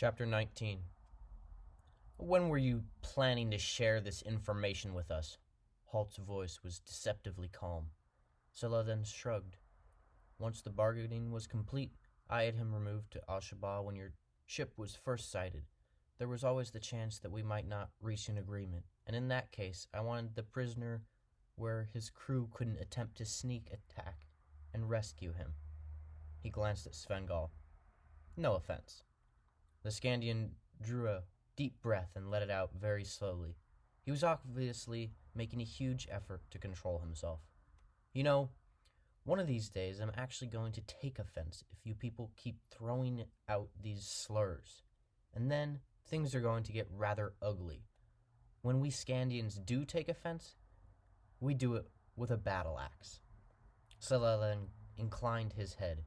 Chapter 19. When were you planning to share this information with us? Halt's voice was deceptively calm. Scylla then shrugged. Once the bargaining was complete, I had him removed to Al-Shabaab when your ship was first sighted. There was always the chance that we might not reach an agreement, and in that case, I wanted the prisoner where his crew couldn't attempt to sneak attack and rescue him. He glanced at Svengal. No offense. The Scandian drew a deep breath and let it out very slowly. He was obviously making a huge effort to control himself. You know, one of these days I'm actually going to take offense if you people keep throwing out these slurs. And then things are going to get rather ugly. When we Scandians do take offense, we do it with a battle axe. Scylla then inclined his head.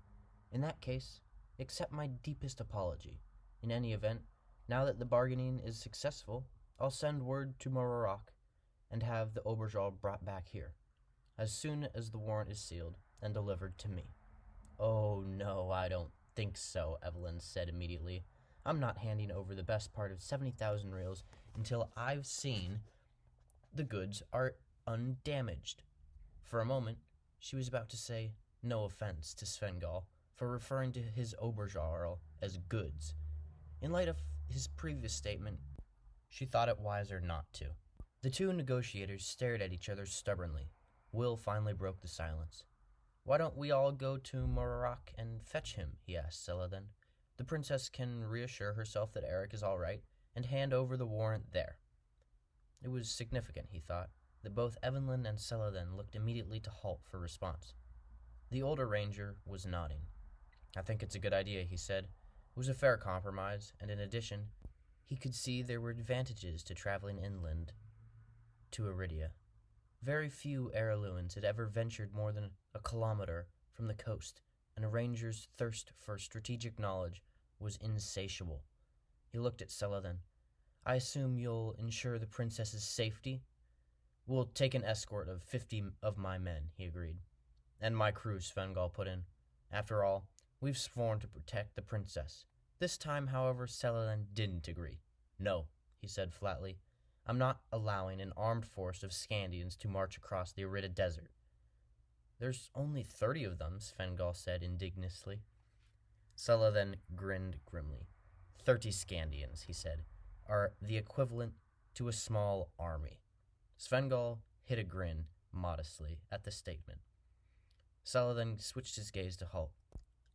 In that case, accept my deepest apology. In any event, now that the bargaining is successful, I'll send word to Erak and have the Aubergine brought back here, as soon as the warrant is sealed and delivered to me. Oh no, I don't think so, Evelyn said immediately. I'm not handing over the best part of 70,000 reals until I've seen the goods are undamaged. For a moment, she was about to say no offense to Svengal for referring to his Aubergine as goods. In light of his previous statement, she thought it wiser not to. The two negotiators stared at each other stubbornly. Will finally broke the silence. Why don't we all go to Erak and fetch him, he asked Scylla then. The princess can reassure herself that Erak is all right and hand over the warrant there. It was significant, he thought, that both Evelyn and Scylla then looked immediately to Halt for response. The older ranger was nodding. I think it's a good idea, he said. It was a fair compromise, and in addition, he could see there were advantages to traveling inland to Iridia. Very few Heirloons had ever ventured more than a kilometer from the coast, and a ranger's thirst for strategic knowledge was insatiable. He looked at Scylla then. I assume you'll ensure the princess's safety? We'll take an escort of 50 of my men, he agreed. And my crew, Svengal put in. After all, we've sworn to protect the princess. This time, however, Scylla didn't agree. No, he said flatly. I'm not allowing an armed force of Scandians to march across the Arida Desert. There's only 30 of them, Svengal said indignantly. Scylla then grinned grimly. 30 Scandians, he said, are the equivalent to a small army. Svengal hid a grin modestly at the statement. Scylla then switched his gaze to Halt.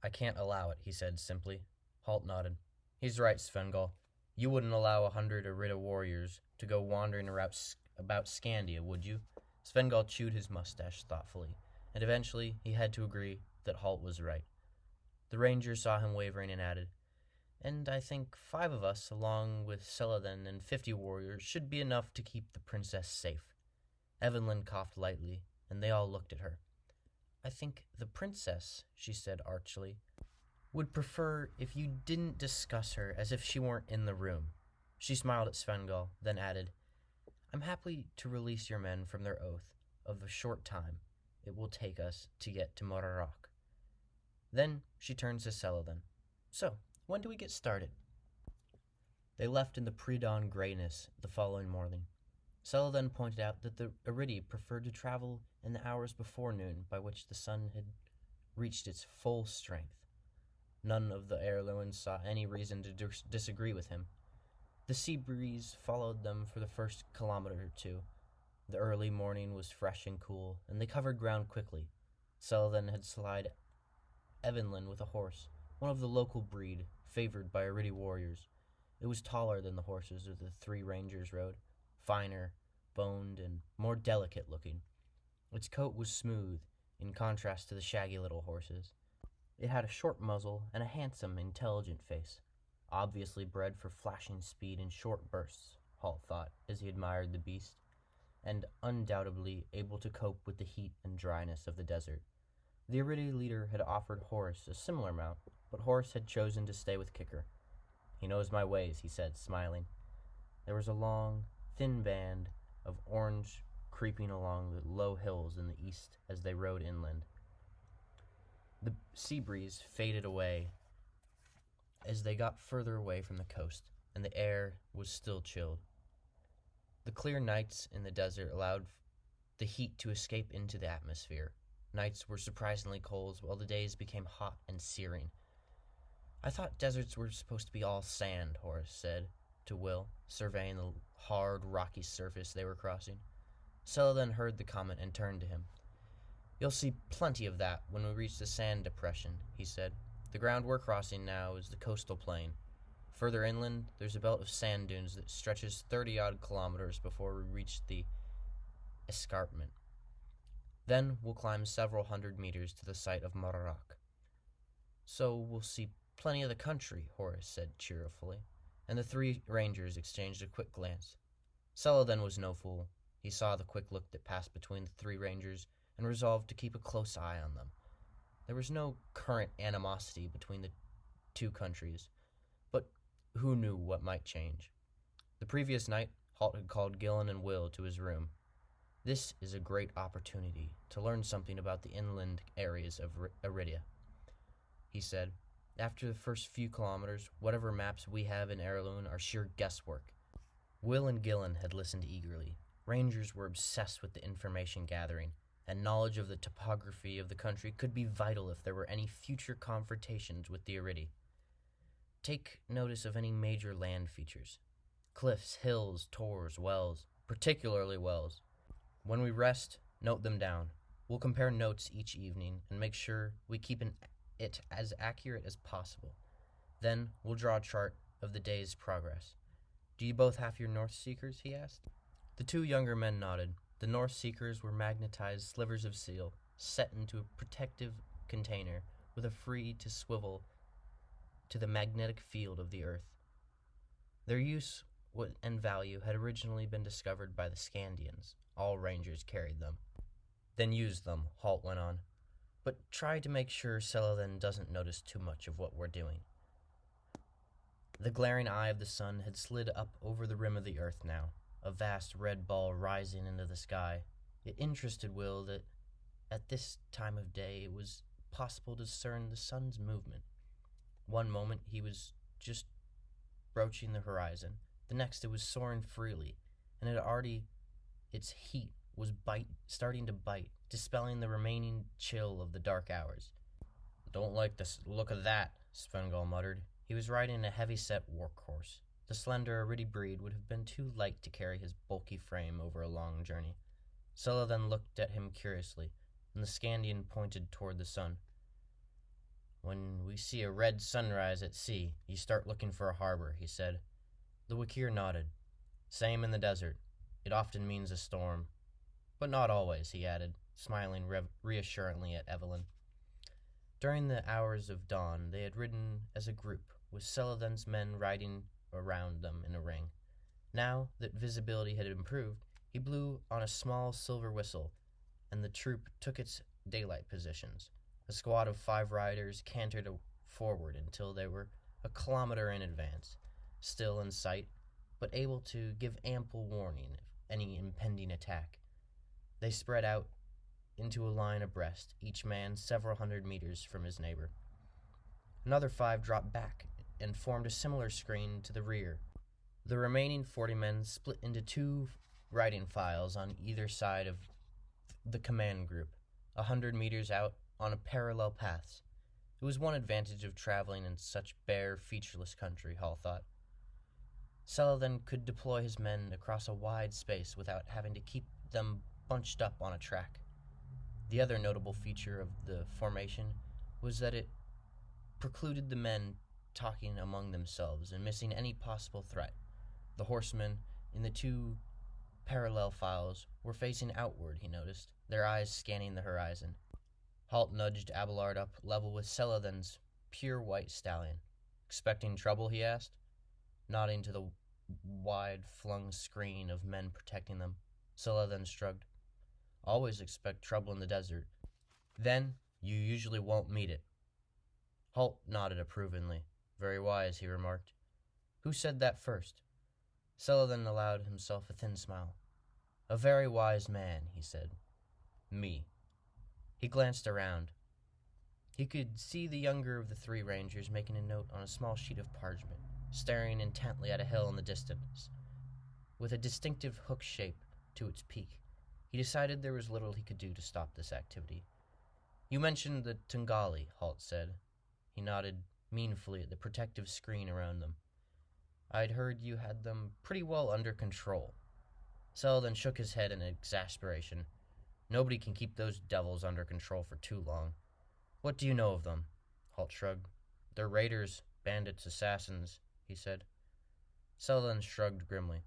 I can't allow it, he said simply. Halt nodded. He's right, Svengal. You wouldn't allow 100 Arida warriors to go wandering about Scandia, would you? Svengal chewed his mustache thoughtfully, and eventually he had to agree that Halt was right. The ranger saw him wavering and added, and I think 5 of us, along with Celadon and 50 warriors, should be enough to keep the princess safe. Evelyn coughed lightly, and they all looked at her. I think the princess, she said archly, would prefer if you didn't discuss her as if she weren't in the room. She smiled at Svengal, then added, I'm happy to release your men from their oath of a short time it will take us to get to Erak. Then she turned to Celadon. So, when do we get started? They left in the pre-dawn grayness the following morning. Celadon pointed out that the Aridi preferred to travel in the hours before noon, by which the sun had reached its full strength. None of the Heirloons saw any reason to disagree with him. The sea breeze followed them for the first kilometer or two. The early morning was fresh and cool, and they covered ground quickly. Celadon had supplied Evelyn with a horse, one of the local breed, favored by Aridi warriors. It was taller than the horses of the 3 rangers rode, finer, boned, and more delicate looking. Its coat was smooth, in contrast to the shaggy little horses. It had a short muzzle and a handsome, intelligent face, obviously bred for flashing speed in short bursts, Halt thought, as he admired the beast, and undoubtedly able to cope with the heat and dryness of the desert. The Aridi leader had offered Horace a similar mount, but Horace had chosen to stay with Kicker. He knows my ways, he said, smiling. There was a long, thin band of orange creeping along the low hills in the east as they rode inland. The sea breeze faded away as they got further away from the coast, and the air was still chilled. The clear nights in the desert allowed the heat to escape into the atmosphere. Nights were surprisingly cold, while the days became hot and searing. "I thought deserts were supposed to be all sand," Horace said to Will, surveying the hard, rocky surface they were crossing. Stella then heard the comment and turned to him. "You'll see plenty of that when we reach the sand depression," he said. "The ground we're crossing now is the coastal plain. Further inland, there's a belt of sand dunes that stretches 30-odd kilometers before we reach the escarpment. Then we'll climb several hundred meters to the site of Erak." "So we'll see plenty of the country," Horace said cheerfully, and the three rangers exchanged a quick glance. Stella then was no fool. He saw the quick look that passed between the three rangers and resolved to keep a close eye on them. There was no current animosity between the two countries, but who knew what might change? The previous night, Halt had called Gillen and Will to his room. "This is a great opportunity to learn something about the inland areas of Iridia," he said. "After the first few kilometers, whatever maps we have in Heirloom are sheer guesswork." Will and Gillen had listened eagerly. Rangers were obsessed with the information gathering, and knowledge of the topography of the country could be vital if there were any future confrontations with the Iridi. "Take notice of any major land features. Cliffs, hills, tors, wells, particularly wells. When we rest, note them down. We'll compare notes each evening and make sure we keep it as accurate as possible. Then we'll draw a chart of the day's progress. Do you both have your North Seekers?" he asked. The two younger men nodded. The North Seekers were magnetized slivers of steel, set into a protective container with a free to swivel to the magnetic field of the Earth. Their use and value had originally been discovered by the Scandians. All rangers carried them. "Then use them," Halt went on. "But try to make sure Celadon doesn't notice too much of what we're doing." The glaring eye of the sun had slid up over the rim of the Earth now, a vast red ball rising into the sky. It interested Will that at this time of day it was possible to discern the sun's movement. One moment he was just broaching the horizon, the next it was soaring freely, and its heat was starting to bite, dispelling the remaining chill of the dark hours. "Don't like the look of that," Svengal muttered. He was riding a heavy-set workhorse. The slender Iridi breed would have been too light to carry his bulky frame over a long journey. Sulla then looked at him curiously, and the Scandian pointed toward the sun. "When we see a red sunrise at sea, you start looking for a harbor," he said. The Wakir nodded. "Same in the desert. It often means a storm. But not always," he added, smiling reassuringly at Evelyn. During the hours of dawn, they had ridden as a group, with Celadon's men riding around them in a ring. Now that visibility had improved, he blew on a small silver whistle, and the troop took its daylight positions. A squad of 5 riders cantered forward until they were a kilometer in advance, still in sight, but able to give ample warning of any impending attack. They spread out into a line abreast, each man several hundred meters from his neighbor. Another 5 dropped back and formed a similar screen to the rear. The remaining 40 men split into 2 riding files on either side of the command group, 100 meters out on parallel paths. It was one advantage of traveling in such bare, featureless country, Hall thought. Celadon could deploy his men across a wide space without having to keep them bunched up on a track. The other notable feature of the formation was that it precluded the men talking among themselves and missing any possible threat. The horsemen in the 2 parallel files were facing outward, he noticed, their eyes scanning the horizon. Halt nudged Abelard up level with Celadon's pure white stallion. "Expecting trouble?" he asked, nodding to the wide-flung screen of men protecting them. Celadon shrugged. "Always expect trouble in the desert. Then you usually won't meet it." Halt nodded approvingly. "Very wise," he remarked. "Who said that first?" Celadon allowed himself a thin smile. "A very wise man," he said. "Me." He glanced around. He could see the younger of the three rangers making a note on a small sheet of parchment, staring intently at a hill in the distance, with a distinctive hook shape to its peak. He decided there was little he could do to stop this activity. "You mentioned the Tungali," Halt said. He nodded meaningfully at the protective screen around them. "I'd heard you had them pretty well under control." Saladin shook his head in exasperation. "Nobody can keep those devils under control for too long." "What do you know of them?" Halt shrugged. "They're raiders, bandits, assassins," he said. Saladin shrugged grimly.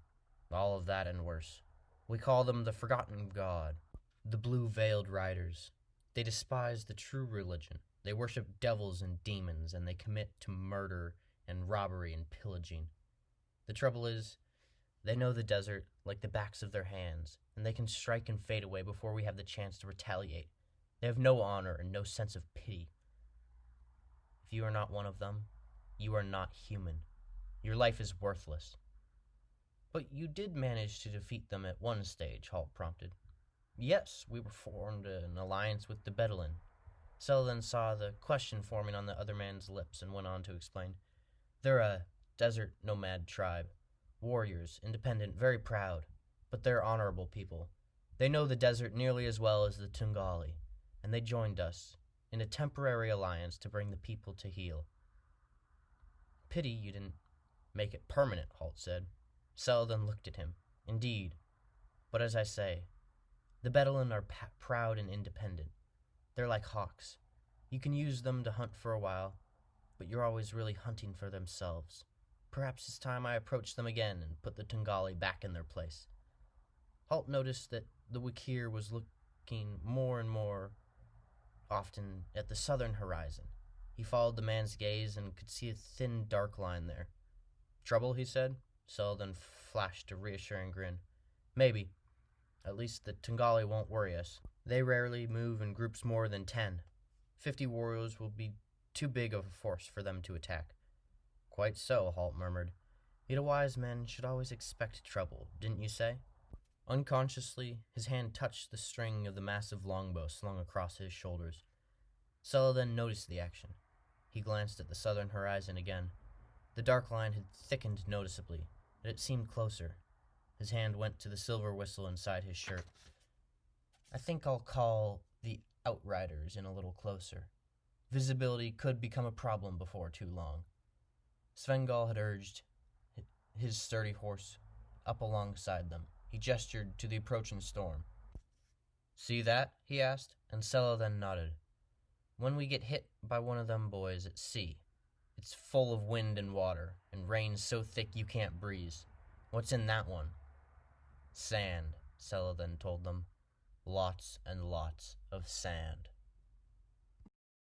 "All of that and worse. We call them the Forgotten God, the Blue-Veiled Riders. They despise the true religion. They worship devils and demons, and they commit to murder and robbery and pillaging. The trouble is, they know the desert like the backs of their hands, and they can strike and fade away before we have the chance to retaliate. They have no honor and no sense of pity. If you are not one of them, you are not human. Your life is worthless." "But you did manage to defeat them at one stage," Halt prompted. "Yes, we formed an alliance with the Bedouin." Saladin saw the question forming on the other man's lips and went on to explain. "They're a desert nomad tribe. Warriors, independent, very proud. But they're honorable people. They know the desert nearly as well as the Tungali, and they joined us in a temporary alliance to bring the people to heel." "Pity you didn't make it permanent," Halt said. Saladin looked at him. "Indeed. But as I say, the Bedouin are proud and independent. They're like hawks. You can use them to hunt for a while, but you're always really hunting for themselves. Perhaps it's time I approach them again and put the Tungali back in their place." Halt noticed that the Wakir was looking more and more often at the southern horizon. He followed the man's gaze and could see a thin, dark line there. "Trouble?" he said. Saladin flashed a reassuring grin. "Maybe. At least the Tungali won't worry us. They rarely move in groups more than 10. 50 warriors will be too big of a force for them to attack." "Quite so," Halt murmured. "Yet a wise man should always expect trouble, didn't you say?" Unconsciously, his hand touched the string of the massive longbow slung across his shoulders. Saladin noticed the action. He glanced at the southern horizon again. The dark line had thickened noticeably, and it seemed closer. His hand went to the silver whistle inside his shirt. "I think I'll call the Outriders in a little closer. Visibility could become a problem before too long." Svengal had urged his sturdy horse up alongside them. He gestured to the approaching storm. "See that?" he asked, and Saladin nodded. "When we get hit by one of them boys at sea, it's full of wind and water, and rain so thick you can't breathe. What's in that one?" "Sand," Saladin told them. "Lots and lots of sand."